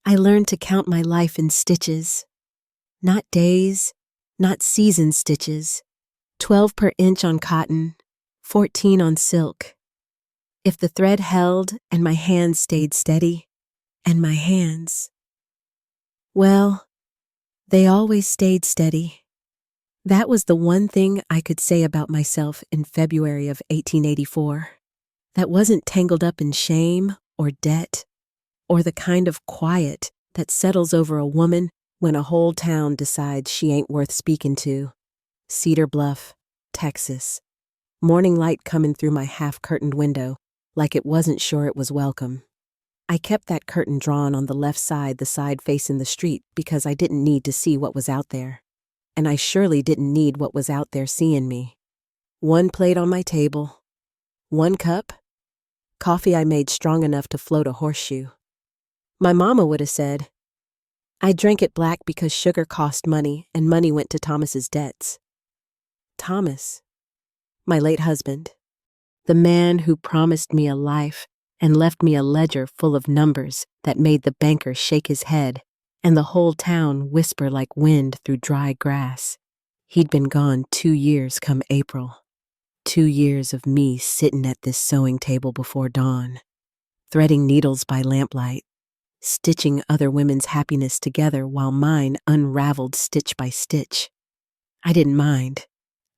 I learned to count my life in stitches. Not days, not season stitches. 12 per inch on cotton, 14 on silk. If the thread held and my hands stayed steady, and my hands, well, they always stayed steady. That was the one thing I could say about myself in February of 1884 that wasn't tangled up in shame or debt or the kind of quiet that settles over a woman when a whole town decides she ain't worth speaking to. Cedar Bluff, Texas. Morning light coming through my half-curtained window like it wasn't sure it was welcome. I kept that curtain drawn on the left side, the side facing the street, because I didn't need to see what was out there. And I surely didn't need what was out there seeing me. One plate on my table. One cup. Coffee I made strong enough to float a horseshoe. My mama would have said, I drank it black because sugar cost money and money went to Thomas's debts. Thomas, my late husband, the man who promised me a life and left me a ledger full of numbers that made the banker shake his head and the whole town whisper like wind through dry grass. He'd been gone 2 years come April. 2 years of me sitting at this sewing table before dawn, threading needles by lamplight, stitching other women's happiness together while mine unraveled stitch by stitch. I didn't mind.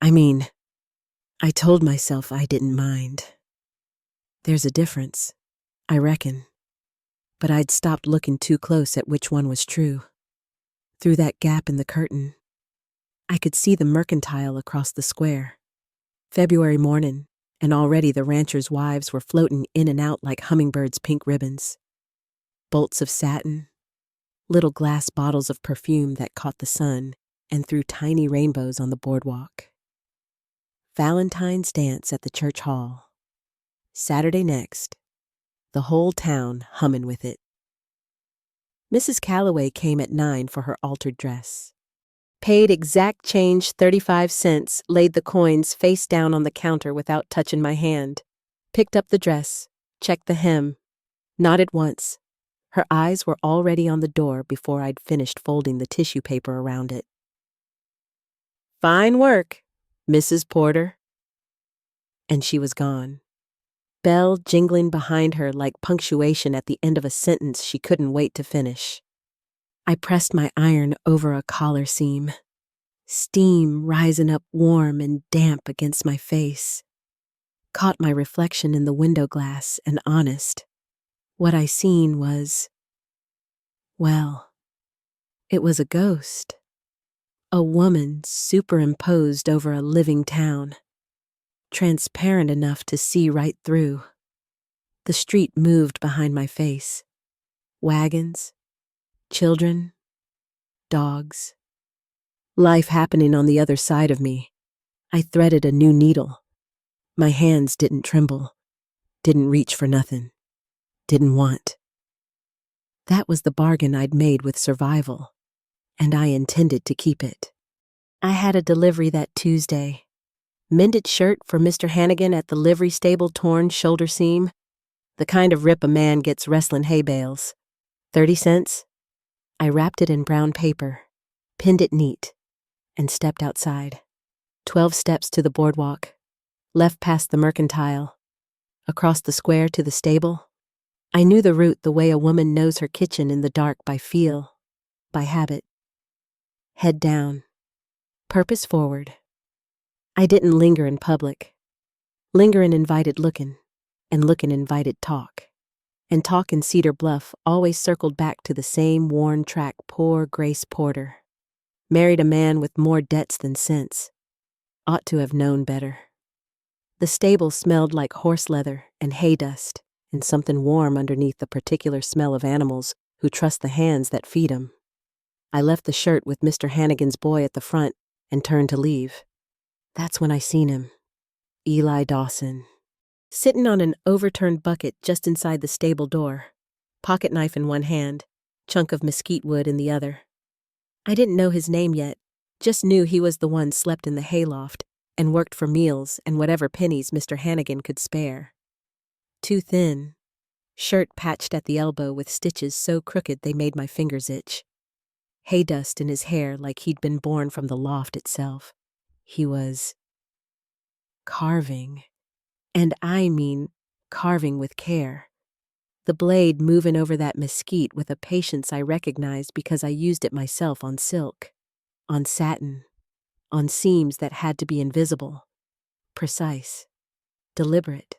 I told myself I didn't mind. There's a difference, I reckon. But I'd stopped looking too close at which one was true. Through that gap in the curtain, I could see the mercantile across the square. February morning, and already the ranchers' wives were floating in and out like hummingbirds' pink ribbons. Bolts of satin, little glass bottles of perfume that caught the sun and threw tiny rainbows on the boardwalk. Valentine's dance at the church hall. Saturday next. The whole town humming with it. Mrs. Calloway came at 9 for her altered dress. Paid exact change 35 cents, laid the coins face down on the counter without touching my hand. Picked up the dress, checked the hem. Nodded once. Her eyes were already on the door before I'd finished folding the tissue paper around it. Fine work, Mrs. Porter. And she was gone. Bell jingling behind her like punctuation at the end of a sentence she couldn't wait to finish. I pressed my iron over a collar seam. Steam rising up warm and damp against my face. Caught my reflection in the window glass and honest. What I seen was, well, it was a ghost. A woman superimposed over a living town. Transparent enough to see right through. The street moved behind my face. Wagons, children, dogs. Life happening on the other side of me. I threaded a new needle. My hands didn't tremble, didn't reach for nothing, didn't want. That was the bargain I'd made with survival, and I intended to keep it. I had a delivery that Tuesday. Mended shirt for Mr. Hannigan at the livery stable, torn shoulder seam. The kind of rip a man gets wrestling hay bales. 30 cents. I wrapped it in brown paper, pinned it neat, and stepped outside. 12 steps to the boardwalk, left past the mercantile, across the square to the stable. I knew the route the way a woman knows her kitchen in the dark by feel, by habit. Head down, purpose forward. I didn't linger in public. Lingering invited looking, and looking invited talk. And talk in Cedar Bluff always circled back to the same worn track poor Grace Porter. Married a man with more debts than sense. Ought to have known better. The stable smelled like horse leather and hay dust, and something warm underneath the particular smell of animals who trust the hands that feed 'em. I left the shirt with Mr. Hannigan's boy at the front and turned to leave. That's when I seen him, Eli Dawson, sitting on an overturned bucket just inside the stable door, pocket knife in one hand, chunk of mesquite wood in the other. I didn't know his name yet, just knew he was the one slept in the hayloft and worked for meals and whatever pennies Mr. Hannigan could spare. Too thin, Shirt patched at the elbow with stitches so crooked they made my fingers itch. Hay dust in his hair like he'd been born from the loft itself. He was carving. And I mean carving with care. The blade moving over that mesquite with a patience I recognized because I used it myself on silk, on satin, on seams that had to be invisible, precise, deliberate,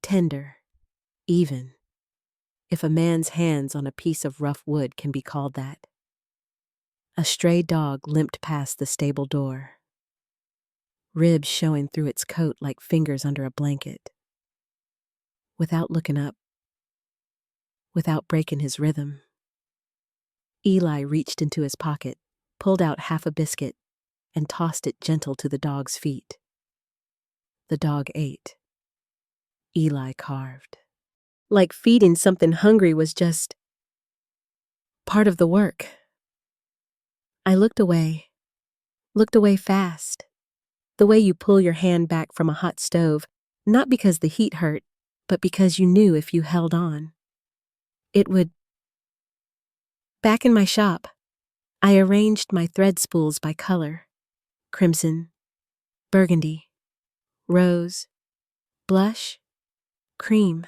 tender, even. If a man's hands on a piece of rough wood can be called that. A stray dog limped past the stable door, ribs showing through its coat like fingers under a blanket. Without looking up, without breaking his rhythm, Eli reached into his pocket, pulled out half a biscuit, and tossed it gentle to the dog's feet. The dog ate. Eli carved. Like feeding something hungry was just part of the work. I looked away fast, the way you pull your hand back from a hot stove, not because the heat hurt, but because you knew if you held on, it would. Back in my shop, I arranged my thread spools by color: crimson, burgundy, rose, blush, cream.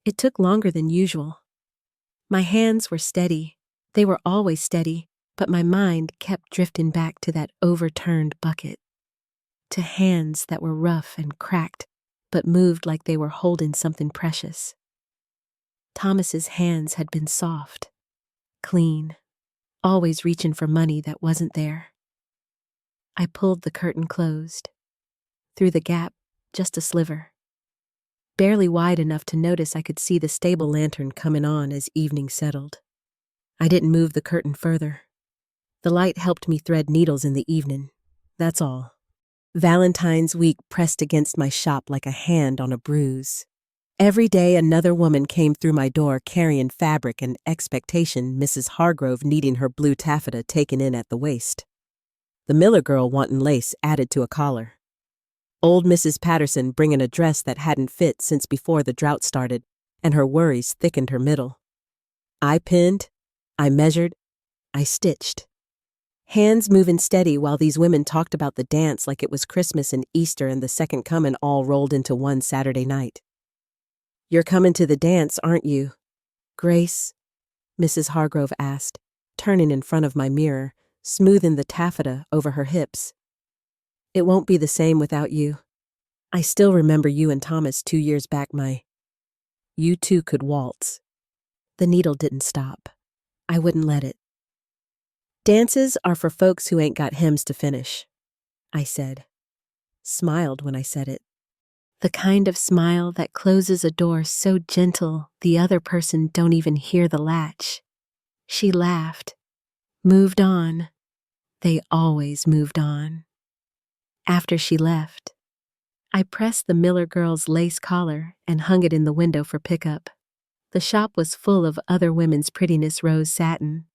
It took longer than usual. My hands were steady. They were always steady, but my mind kept drifting back to that overturned bucket, to hands that were rough and cracked, but moved like they were holding something precious. Thomas's hands had been soft, clean, always reaching for money that wasn't there. I pulled the curtain closed. Through the gap, just a sliver. Barely wide enough to notice I could see the stable lantern coming on as evening settled. I didn't move the curtain further. The light helped me thread needles in the evening. That's all. Valentine's week pressed against my shop like a hand on a bruise. Every day another woman came through my door carrying fabric and expectation, Mrs. Hargrove needing her blue taffeta taken in at the waist. The Miller girl wanting lace added to a collar. Old Mrs. Patterson bringing a dress that hadn't fit since before the drought started, and her worries thickened her middle. I pinned, I measured, I stitched. Hands moving steady while these women talked about the dance like it was Christmas and Easter and the Second Coming all rolled into one Saturday night. "You're coming to the dance, aren't you, Grace?" Mrs. Hargrove asked, turning in front of my mirror, smoothing the taffeta over her hips. "It won't be the same without you. I still remember you and Thomas 2 years back, You two could waltz." The needle didn't stop. I wouldn't let it. "Dances are for folks who ain't got hymns to finish," I said. Smiled when I said it. The kind of smile that closes a door so gentle the other person don't even hear the latch. She laughed. Moved on. They always moved on. After she left, I pressed the Miller girl's lace collar and hung it in the window for pickup. The shop was full of other women's prettiness: rose satin,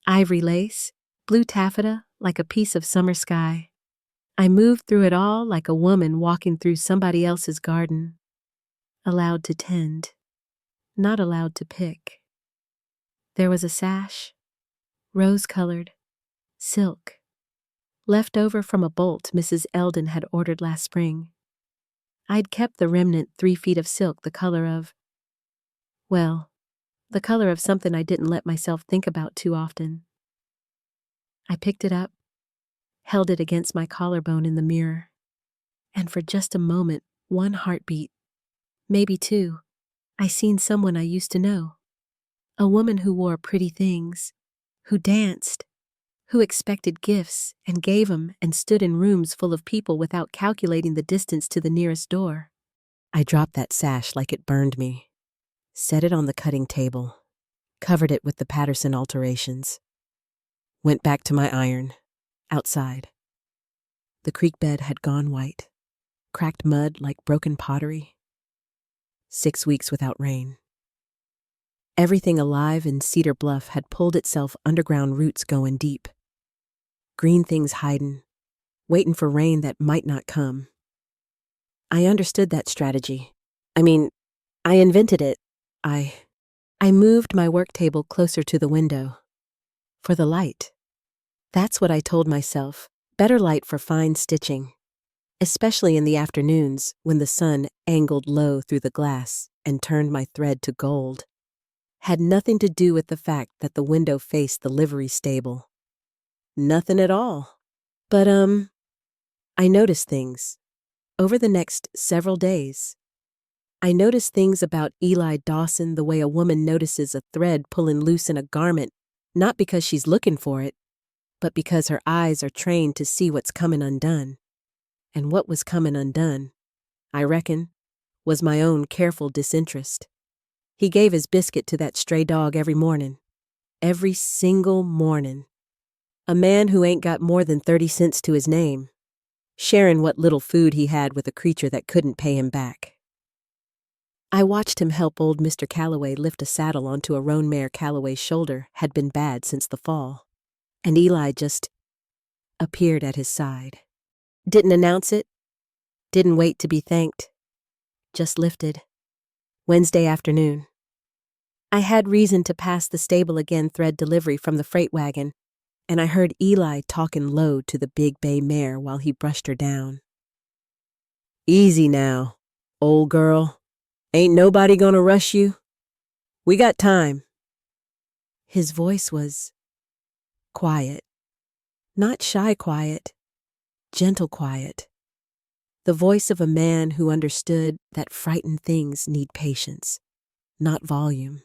ivory lace, blue taffeta like a piece of summer sky. I moved through it all like a woman walking through somebody else's garden, allowed to tend, not allowed to pick. There was a sash, rose-colored, silk, left over from a bolt Mrs. Eldon had ordered last spring. I'd kept the remnant 3 feet of silk the color of something I didn't let myself think about too often. I picked it up, held it against my collarbone in the mirror, and for just a moment, 1 heartbeat, maybe 2, I seen someone I used to know. A woman who wore pretty things, who danced, who expected gifts and gave 'em and stood in rooms full of people without calculating the distance to the nearest door. I dropped that sash like it burned me, set it on the cutting table, covered it with the Patterson alterations, went back to my iron, outside. The creek bed had gone white, cracked mud like broken pottery. 6 weeks without rain. Everything alive in Cedar Bluff had pulled itself underground, roots going deep. Green things hiding, waiting for rain that might not come. I understood that strategy. I invented it. I moved my work table closer to the window. For the light. That's what I told myself. Better light for fine stitching. Especially in the afternoons when the sun angled low through the glass and turned my thread to gold. Had nothing to do with the fact that the window faced the livery stable. Nothing at all. But, I noticed things. Over the next several days. I noticed things about Eli Dawson the way a woman notices a thread pulling loose in a garment, not because she's looking for it, but because her eyes are trained to see what's coming undone. And what was coming undone, I reckon, was my own careful disinterest. He gave his biscuit to that stray dog every morning. Every single morning. A man who ain't got more than 30 cents to his name, sharing what little food he had with a creature that couldn't pay him back. I watched him help old Mr. Calloway lift a saddle onto a roan mare Calloway's shoulder had been bad since the fall, and Eli just appeared at his side. Didn't announce it, didn't wait to be thanked, just lifted. Wednesday afternoon. I had reason to pass the stable again thread delivery from the freight wagon, and I heard Eli talking low to the big bay mare while he brushed her down. Easy now, old girl. Ain't nobody gonna rush you. We got time. His voice was quiet. Not shy quiet, gentle quiet. The voice of a man who understood that frightened things need patience, not volume.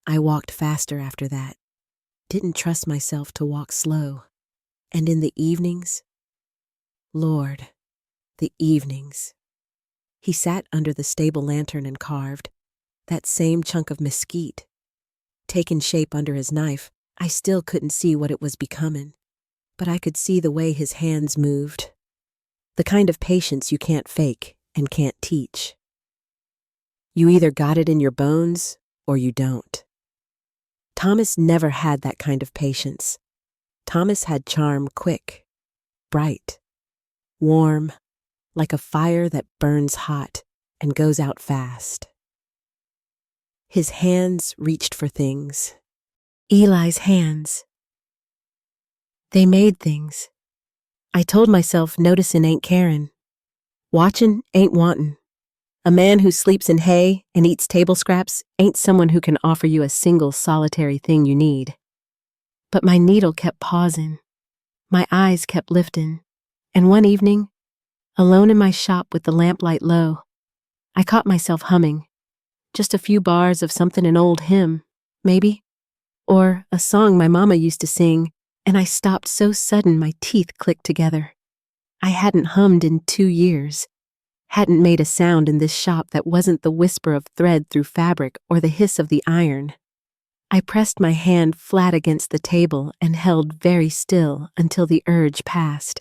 I walked faster after that. Didn't trust myself to walk slow. And in the evenings, Lord, the evenings. He sat under the stable lantern and carved, that same chunk of mesquite. Taking shape under his knife, I still couldn't see what it was becoming, but I could see the way his hands moved. The kind of patience you can't fake and can't teach. You either got it in your bones or you don't. Thomas never had that kind of patience. Thomas had charm quick, bright, warm, like a fire that burns hot and goes out fast. His hands reached for things. Eli's hands. They made things. I told myself noticin' ain't carin'. Watchin' ain't wantin'. A man who sleeps in hay and eats table scraps ain't someone who can offer you a single solitary thing you need. But my needle kept pausing. My eyes kept lifting. And one evening, alone in my shop with the lamplight low, I caught myself humming. Just a few bars of something an old hymn, maybe. Or a song my mama used to sing, and I stopped so sudden my teeth clicked together. I hadn't hummed in 2 years. Hadn't made a sound in this shop that wasn't the whisper of thread through fabric or the hiss of the iron. I pressed my hand flat against the table and held very still until the urge passed.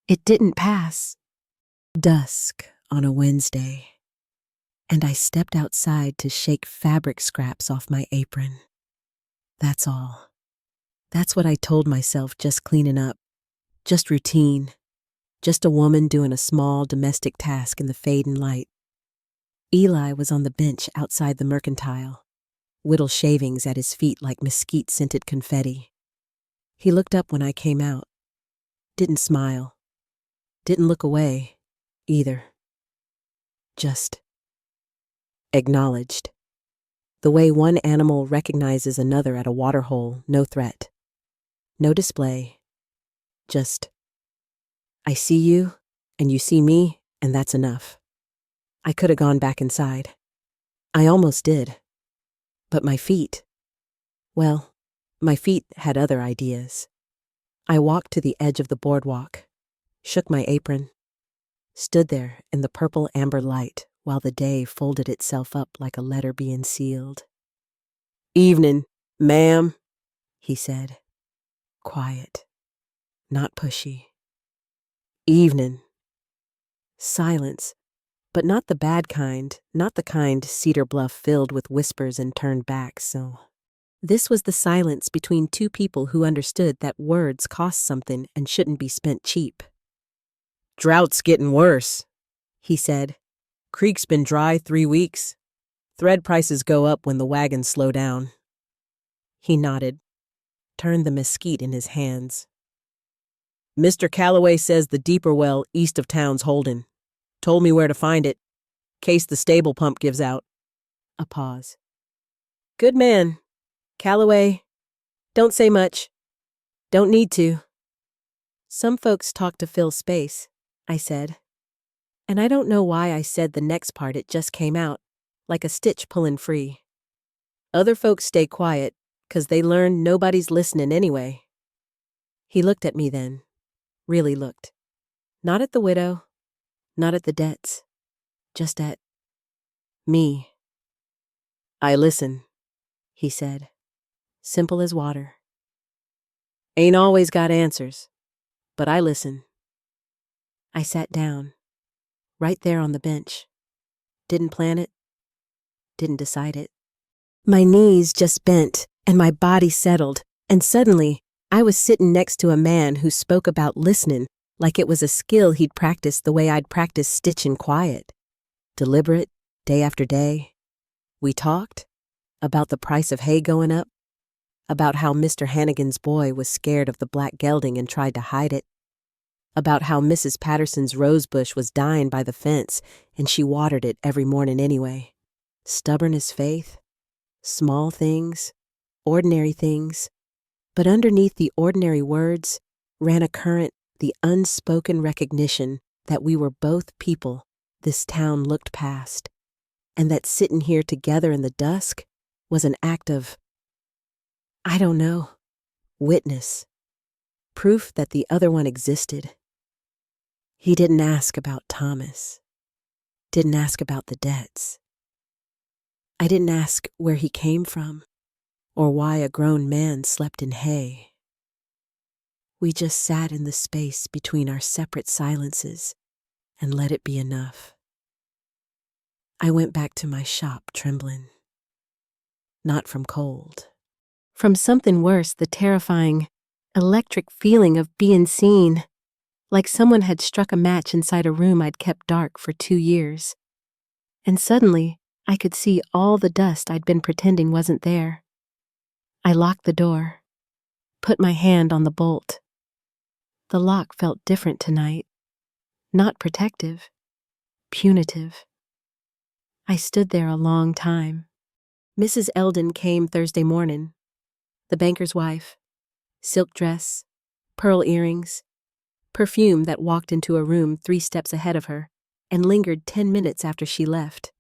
It didn't pass. Dusk on a Wednesday, and I stepped outside to shake fabric scraps off my apron. That's all. That's what I told myself, just cleaning up, just routine, just a woman doing a small domestic task in the fading light. Eli was on the bench outside the mercantile, whittle shavings at his feet like mesquite-scented confetti. He looked up when I came out. Didn't smile. Didn't look away, either. Just acknowledged. The way one animal recognizes another at a waterhole, no threat. No display. Just, I see you, and you see me, and that's enough. I could have gone back inside. I almost did. But my feet, well, my feet had other ideas. I walked to the edge of the boardwalk, shook my apron, stood there in the purple amber light while the day folded itself up like a letter being sealed. "Evening, ma'am," he said. Quiet, not pushy. "Evening." Silence, but not the bad kind, not the kind Cedar Bluff filled with whispers and turned backs, so. This was the silence between two people who understood that words cost something and shouldn't be spent cheap. "Drought's getting worse," he said. "Creek's been dry 3 weeks. Thread prices go up when the wagons slow down. He nodded, turned the mesquite in his hands. Mr. Calloway says the deeper well east of town's holding. Told me where to find it, case the stable pump gives out. A pause. Good man. Calloway. Don't say much. Don't need to. Some folks talk to fill space, I said. And I don't know why I said the next part, it just came out, like a stitch pulling free. Other folks stay quiet, 'cause they learn nobody's listening anyway. He looked at me then, really looked. Not at the widow, not at the debts, just at me. I listen, he said, simple as water. Ain't always got answers, but I listen. I sat down, right there on the bench. Didn't plan it, didn't decide it. My knees just bent and my body settled, and suddenly I was sitting next to a man who spoke about listening like it was a skill he'd practiced the way I'd practiced stitching quiet. Deliberate, day after day. We talked about the price of hay going up, about how Mr. Hannigan's boy was scared of the black gelding and tried to hide it, about how Mrs. Patterson's rosebush was dying by the fence and she watered it every morning anyway. Stubborn as faith, small things, ordinary things, but underneath the ordinary words ran a current, the unspoken recognition that we were both people this town looked past, and that sitting here together in the dusk was an act of, I don't know, witness, proof that the other one existed. He didn't ask about Thomas, didn't ask about the debts. I didn't ask where he came from or why a grown man slept in hay. We just sat in the space between our separate silences and let it be enough. I went back to my shop trembling. Not from cold. From something worse, the terrifying, electric feeling of being seen, like someone had struck a match inside a room I'd kept dark for 2 years. And suddenly, I could see all the dust I'd been pretending wasn't there. I locked the door, put my hand on the bolt. The lock felt different tonight, not protective, punitive. I stood there a long time. Mrs. Eldon came Thursday morning, the banker's wife, silk dress, pearl earrings, perfume that walked into a room 3 steps ahead of her and lingered 10 minutes after she left.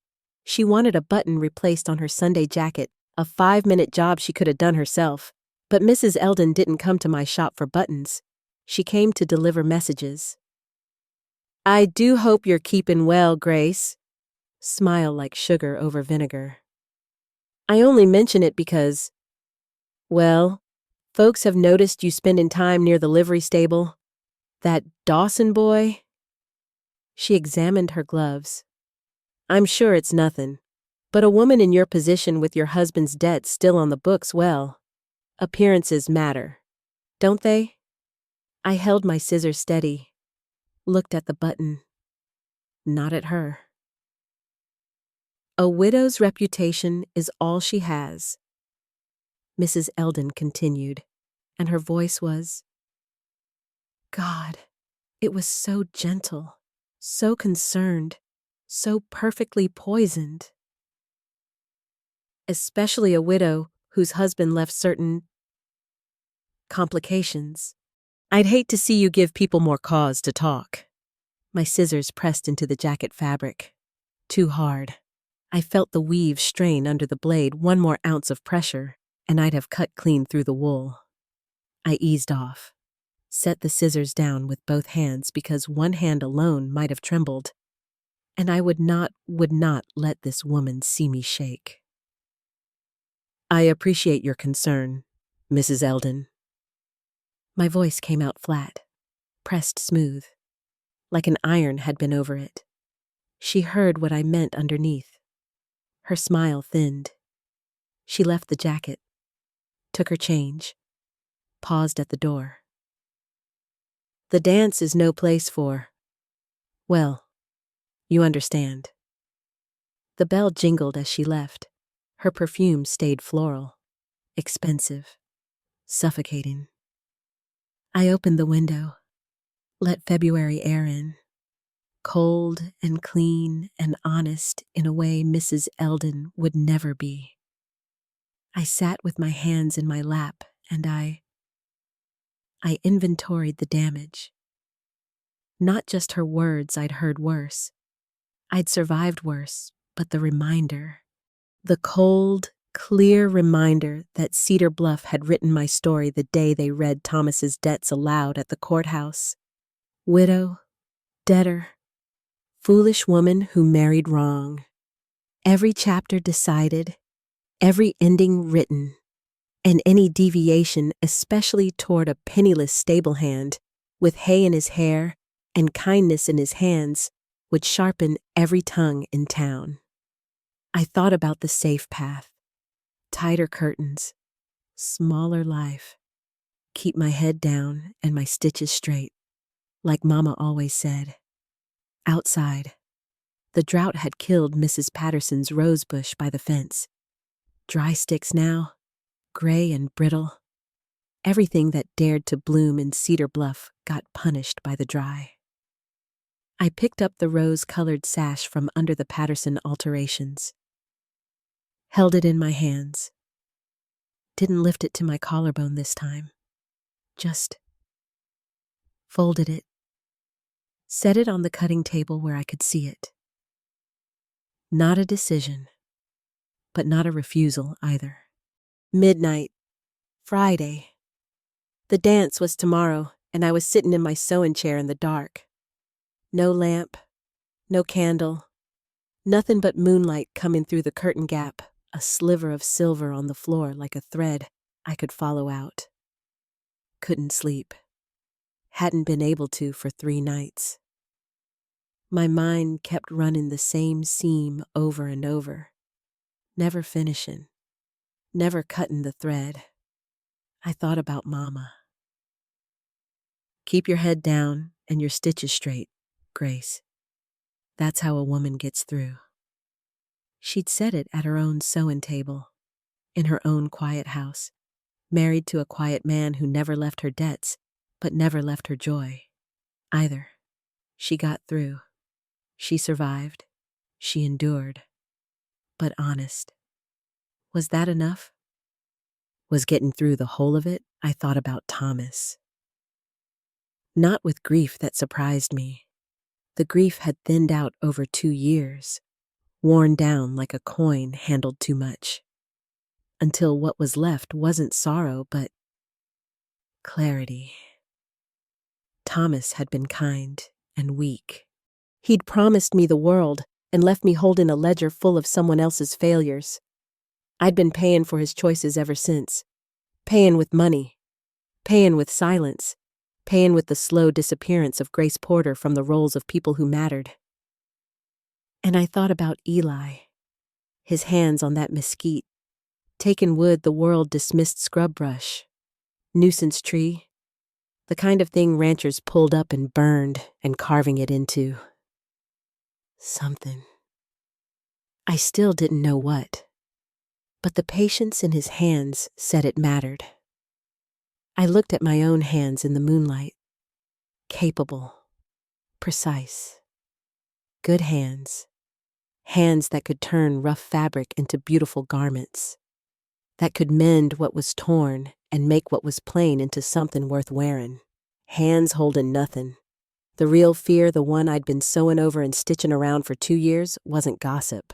She wanted a button replaced on her Sunday jacket, a 5-minute job she could have done herself. But Mrs. Eldon didn't come to my shop for buttons. She came to deliver messages. I do hope you're keeping well, Grace. Smile like sugar over vinegar. I only mention it because, well, folks have noticed you spending time near the livery stable. That Dawson boy. She examined her gloves. I'm sure it's nothing, but a woman in your position with your husband's debts still on the books, well, appearances matter, don't they? I held my scissors steady, looked at the button, not at her. A widow's reputation is all she has, Mrs. Eldon continued, and her voice was, God, it was so gentle, so concerned, so perfectly poisoned. Especially a widow whose husband left certain complications. I'd hate to see you give people more cause to talk. My scissors pressed into the jacket fabric. Too hard. I felt the weave strain under the blade, 1 more ounce of pressure, and I'd have cut clean through the wool. I eased off, set the scissors down with both hands because one hand alone might have trembled, and I would not let this woman see me shake. I appreciate your concern, Mrs. Eldon. My voice came out flat, pressed smooth, like an iron had been over it. She heard what I meant underneath. Her smile thinned. She left the jacket, took her change, paused at the door. The dance is no place for, well, you understand. The bell jingled as she left. Her perfume stayed floral, expensive, suffocating. I opened the window, let February air in, cold and clean and honest in a way Mrs. Eldon would never be. I sat with my hands in my lap and I inventoried the damage. Not just her words I'd heard worse. I'd survived worse, but the reminder, the cold, clear reminder that Cedar Bluff had written my story the day they read Thomas's debts aloud at the courthouse. Widow, debtor, foolish woman who married wrong. Every chapter decided, every ending written, and any deviation, especially toward a penniless stable hand, with hay in his hair and kindness in his hands, would sharpen every tongue in town. I thought about the safe path, tighter curtains, smaller life, keep my head down and my stitches straight, like Mama always said. Outside, the drought had killed Mrs. Patterson's rose bush by the fence. Dry sticks now, gray and brittle. Everything that dared to bloom in Cedar Bluff got punished by the dry. I picked up the rose-colored sash from under the Patterson alterations, held it in my hands. Didn't lift it to my collarbone this time. Just folded it, set it on the cutting table where I could see it. Not a decision, but not a refusal either. Midnight, Friday. The dance was tomorrow, and I was sitting in my sewing chair in the dark. No lamp, no candle, nothing but moonlight coming through the curtain gap, a sliver of silver on the floor like a thread I could follow out. Couldn't sleep. Hadn't been able to for 3 nights. My mind kept running the same seam over and over, never finishing, never cutting the thread. I thought about Mama. Keep your head down and your stitches straight, Grace. That's how a woman gets through. She'd said it at her own sewing table, in her own quiet house, married to a quiet man who never left her debts, but never left her joy, either. She got through. She survived. She endured. But honest. Was that enough? Was getting through the whole of it? I thought about Thomas. Not with grief that surprised me. The grief had thinned out over 2 years, worn down like a coin handled too much, until what was left wasn't sorrow but clarity. Thomas had been kind and weak. He'd promised me the world and left me holding a ledger full of someone else's failures. I'd been paying for his choices ever since, paying with money, paying with silence, paying with the slow disappearance of Grace Porter from the roles of people who mattered. And I thought about Eli, his hands on that mesquite, taking wood the world dismissed scrub brush, nuisance tree, the kind of thing ranchers pulled up and burned and carving it into something. I still didn't know what, but the patience in his hands said it mattered. I looked at my own hands in the moonlight. Capable, precise, good hands. Hands that could turn rough fabric into beautiful garments. That could mend what was torn and make what was plain into something worth wearing. Hands holding nothing. The real fear, the one I'd been sewing over and stitching around for 2 years, wasn't gossip.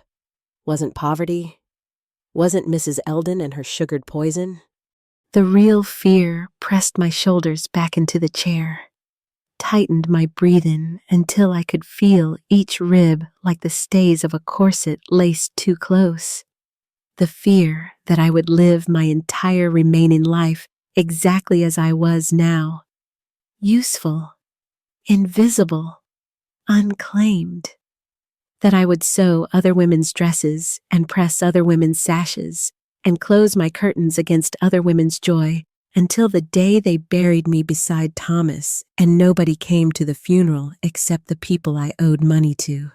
Wasn't poverty. Wasn't Mrs. Eldon and her sugared poison. The real fear pressed my shoulders back into the chair, tightened my breathing until I could feel each rib like the stays of a corset laced too close. The fear that I would live my entire remaining life exactly as I was now, useful, invisible, unclaimed. That I would sew other women's dresses and press other women's sashes and close my curtains against other women's joy until the day they buried me beside Thomas and nobody came to the funeral except the people I owed money to.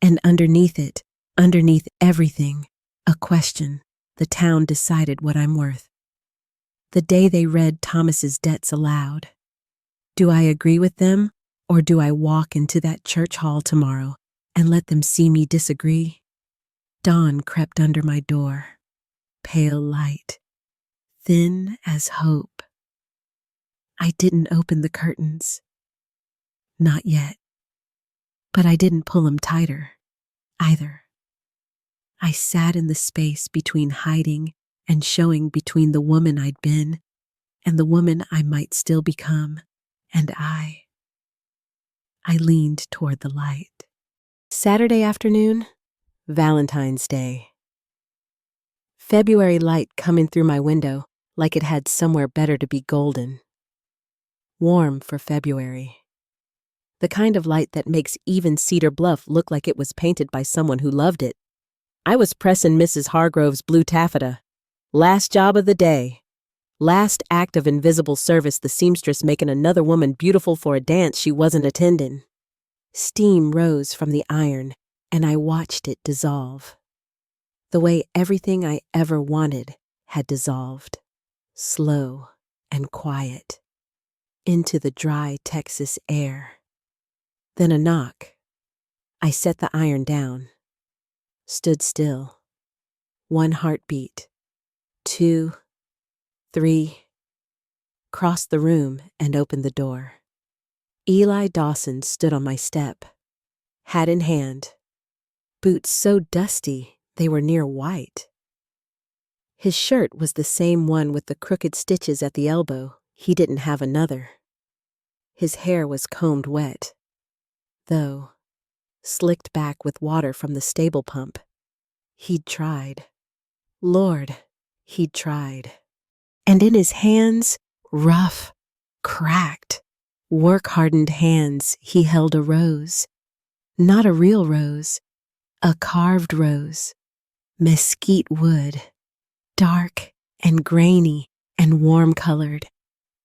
And underneath it, Underneath everything, a question. The town decided what I'm worth. The day they read Thomas's debts aloud. Do I agree with them, or do I walk into that church hall tomorrow and let them see me disagree? Dawn crept under my door, pale light, thin as hope. I didn't open the curtains. Not yet. But I didn't pull them tighter, either. I sat in the space between hiding and showing, between the woman I'd been and the woman I might still become, and I leaned toward the light. Saturday afternoon, Valentine's Day. February light coming through my window like it had somewhere better to be golden. Warm for February. The kind of light that makes even Cedar Bluff look like it was painted by someone who loved it. I was pressing Mrs. Hargrove's blue taffeta. Last job of the day. Last act of invisible service, the seamstress making another woman beautiful for a dance she wasn't attending. Steam rose from the iron, and I watched it dissolve. The way everything I ever wanted had dissolved. Slow and quiet. Into the dry Texas air. Then a knock. I set the iron down. Stood still. 1 heartbeat. 2, 3. Crossed the room and opened the door. Eli Dawson stood on my step, hat in hand, boots so dusty they were near white. His shirt was the same one with the crooked stitches at the elbow. He didn't have another. His hair was combed wet, though, slicked back with water from the stable pump. He'd tried. Lord, he'd tried. And in his hands, rough, cracked, work-hardened hands, he held a rose. Not a real rose, a carved rose. Mesquite wood, dark and grainy and warm-colored,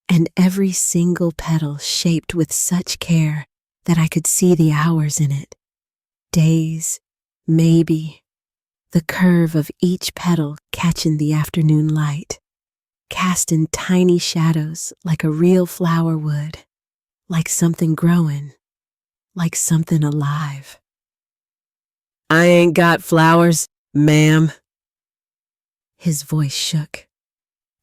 and every single petal shaped with such care that I could see the hours in it. Days, maybe. The curve of each petal catching the afternoon light, casting tiny shadows like a real flower would, like something growing, like something alive. I ain't got flowers, ma'am. His voice shook.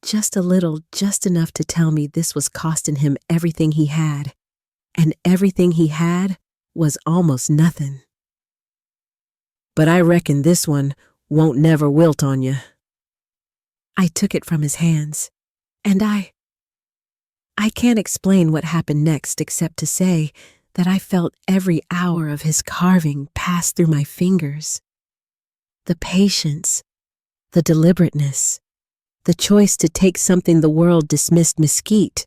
Just a little, just enough to tell me this was costing him everything he had, and everything he had was almost nothing. But I reckon this one won't never wilt on you. I took it from his hands, and I can't explain what happened next except to say that I felt every hour of his carving pass through my fingers. The patience, the deliberateness, the choice to take something the world dismissed mesquite,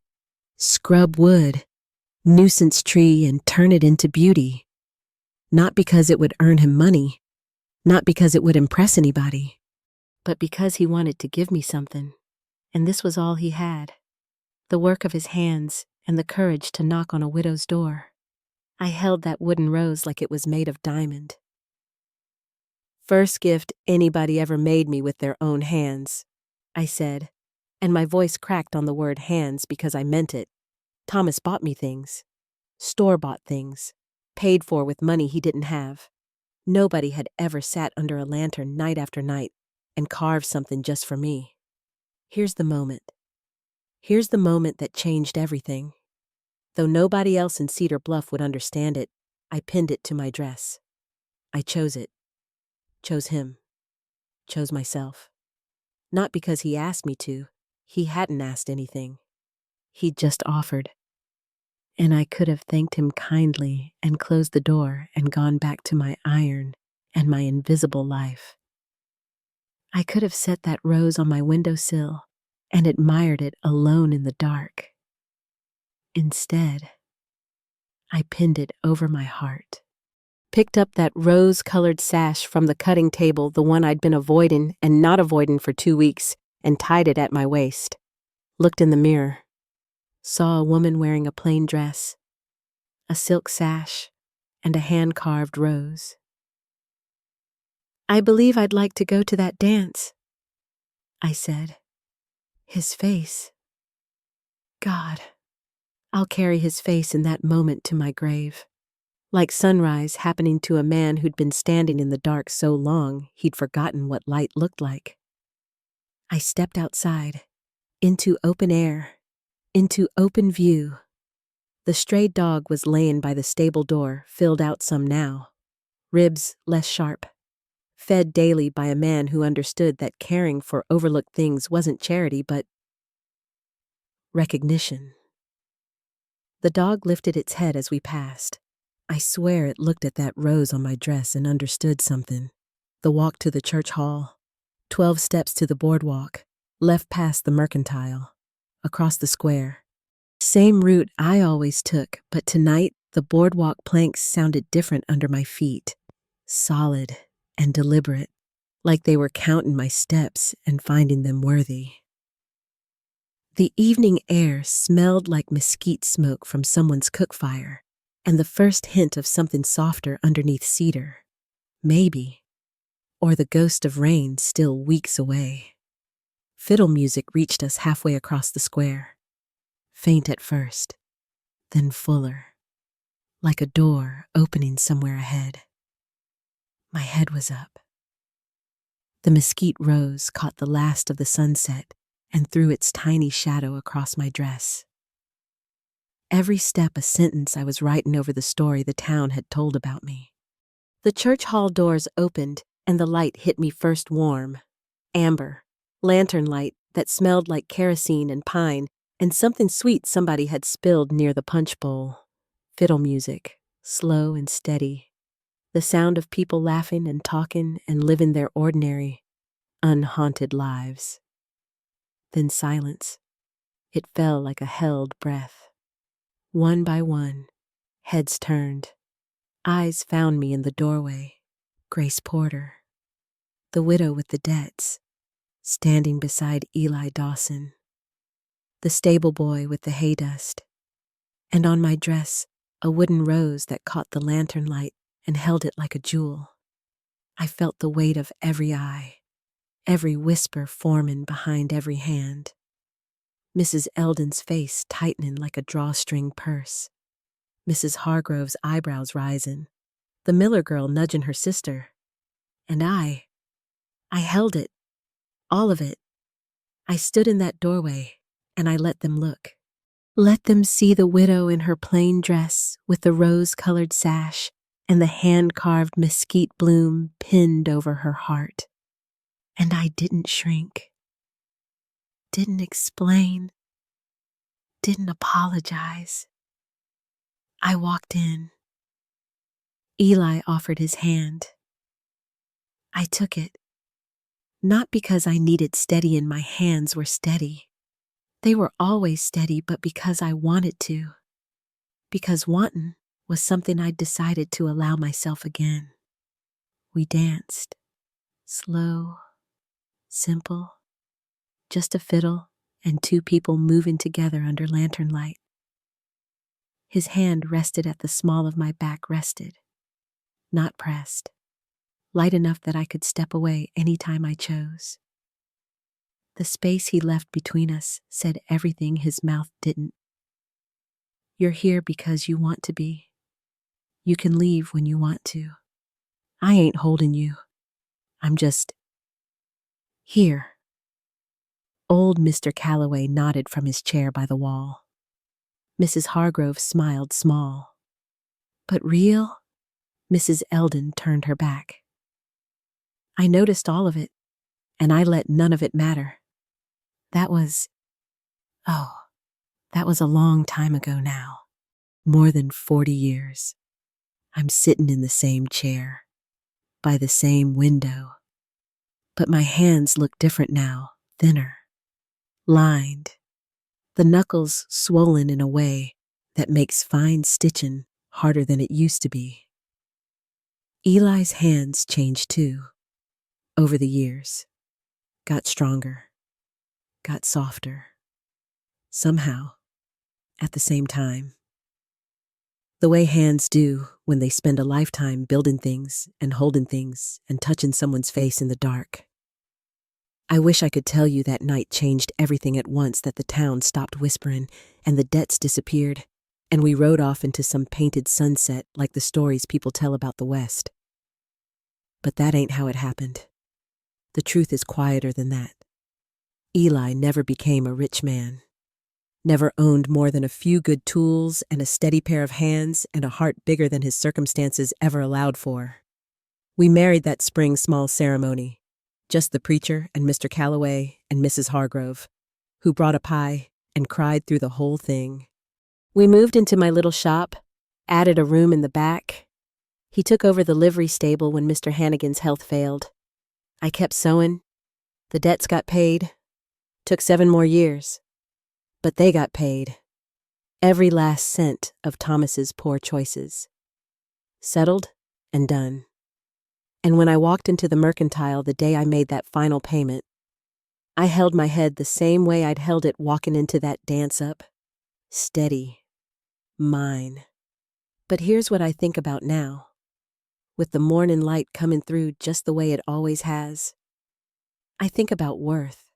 scrub wood, nuisance tree, and turn it into beauty. Not because it would earn him money, not because it would impress anybody, but because he wanted to give me something, and this was all he had. The work of his hands and the courage to knock on a widow's door. I held that wooden rose like it was made of diamond. First gift anybody ever made me with their own hands, I said, and my voice cracked on the word hands because I meant it. Thomas bought me things. Store-bought things. Paid for with money he didn't have. Nobody had ever sat under a lantern night after night and carved something just for me. Here's the moment. Here's the moment that changed everything. Though nobody else in Cedar Bluff would understand it, I pinned it to my dress. I chose it. Chose him. Chose myself. Not because he asked me to. He hadn't asked anything. He'd just offered. And I could have thanked him kindly and closed the door and gone back to my iron and my invisible life. I could have set that rose on my windowsill and admired it alone in the dark. Instead, I pinned it over my heart. Picked up that rose-colored sash from the cutting table, the one I'd been avoiding and not avoiding for 2 weeks, and tied it at my waist. Looked in the mirror. Saw a woman wearing a plain dress, a silk sash, and a hand-carved rose. I believe I'd like to go to that dance, I said. His face. God, I'll carry his face in that moment to my grave. Like sunrise happening to a man who'd been standing in the dark so long he'd forgotten what light looked like. I stepped outside, into open air, into open view. The stray dog was laying by the stable door, filled out some now. Ribs less sharp. Fed daily by a man who understood that caring for overlooked things wasn't charity but recognition. The dog lifted its head as we passed. I swear it looked at that rose on my dress and understood something. The walk to the church hall, 12 steps to the boardwalk, left past the mercantile, across the square. Same route I always took, but tonight the boardwalk planks sounded different under my feet. Solid and deliberate, like they were counting my steps and finding them worthy. The evening air smelled like mesquite smoke from someone's cook fire, and the first hint of something softer underneath cedar. Maybe. Or the ghost of rain still weeks away. Fiddle music reached us halfway across the square. Faint at first, then fuller, like a door opening somewhere ahead. My head was up. The mesquite rose caught the last of the sunset and threw its tiny shadow across my dress. Every step a sentence I was writing over the story the town had told about me. The church hall doors opened and the light hit me first warm, amber, lantern light that smelled like kerosene and pine and something sweet somebody had spilled near the punch bowl. Fiddle music, slow and steady. The sound of people laughing and talking and living their ordinary, unhaunted lives. Then silence. It fell like a held breath. One by one, heads turned. Eyes found me in the doorway. Grace Porter, the widow with the debts, standing beside Eli Dawson, the stable boy with the hay dust, and on my dress, a wooden rose that caught the lantern light and held it like a jewel. I felt the weight of every eye, every whisper forming behind every hand. Mrs. Eldon's face tightening like a drawstring purse. Mrs. Hargrove's eyebrows rising. The Miller girl nudging her sister. And I held it. All of it. I stood in that doorway, and I let them look. Let them see the widow in her plain dress with the rose-colored sash and the hand-carved mesquite bloom pinned over her heart. And I didn't shrink. Didn't explain. Didn't apologize. I walked in. Eli offered his hand. I took it. Not because I needed steady and my hands were steady. They were always steady, but because I wanted to. Because wantin' was something I'd decided to allow myself again. We danced. Slow, simple, just a fiddle and two people moving together under lantern light. His hand rested at the small of my back, rested, not pressed, light enough that I could step away any time I chose. The space he left between us said everything his mouth didn't. You're here because you want to be. You can leave when you want to. I ain't holding you. I'm just here. Old Mr. Calloway nodded from his chair by the wall. Mrs. Hargrove smiled small. But real? Mrs. Eldon turned her back. I noticed all of it, and I let none of it matter. That was a long time ago now. More than 40 years. I'm sitting in the same chair, by the same window. But my hands look different now, thinner, lined, the knuckles swollen in a way that makes fine stitching harder than it used to be. Eli's hands changed too, over the years. Got stronger, got softer. Somehow, at the same time. The way hands do when they spend a lifetime building things and holding things and touching someone's face in the dark. I wish I could tell you that night changed everything at once, that the town stopped whispering and the debts disappeared, and we rode off into some painted sunset like the stories people tell about the West. But that ain't how it happened. The truth is quieter than that. Eli never became a rich man. Never owned more than a few good tools and a steady pair of hands and a heart bigger than his circumstances ever allowed for. We married that spring small ceremony, just the preacher and Mr. Calloway and Mrs. Hargrove, who brought a pie and cried through the whole thing. We moved into my little shop, added a room in the back. He took over the livery stable when Mr. Hannigan's health failed. I kept sewing. The debts got paid. Took 7 more years. But they got paid. Every last cent of Thomas's poor choices. Settled and done. And when I walked into the mercantile the day I made that final payment, I held my head the same way I'd held it walking into that dance-up. Steady. Mine. But here's what I think about now, with the morning light coming through just the way it always has. I think about worth.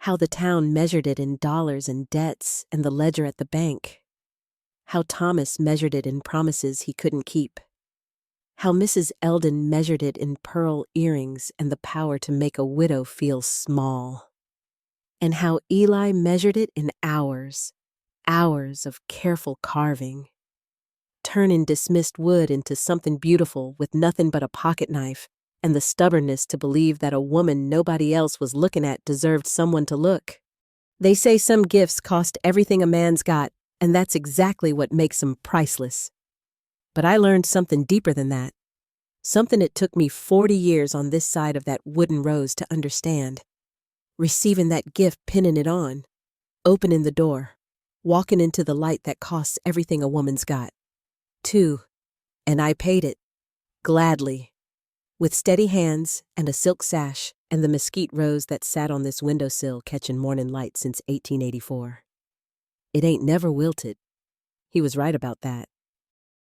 How the town measured it in dollars and debts and the ledger at the bank. How Thomas measured it in promises he couldn't keep. How Mrs. Eldon measured it in pearl earrings and the power to make a widow feel small. And how Eli measured it in hours of careful carving. Turning dismissed wood into something beautiful with nothing but a pocket knife and the stubbornness to believe that a woman nobody else was looking at deserved someone to look. They say some gifts cost everything a man's got, and that's exactly what makes them priceless. But I learned something deeper than that. Something it took me 40 years on this side of that wooden rose to understand. Receiving that gift, pinning it on, opening the door, walking into the light that costs everything a woman's got. Too. And I paid it. Gladly. With steady hands and a silk sash and the mesquite rose that sat on this windowsill catching morning light since 1884. It ain't never wilted. He was right about that.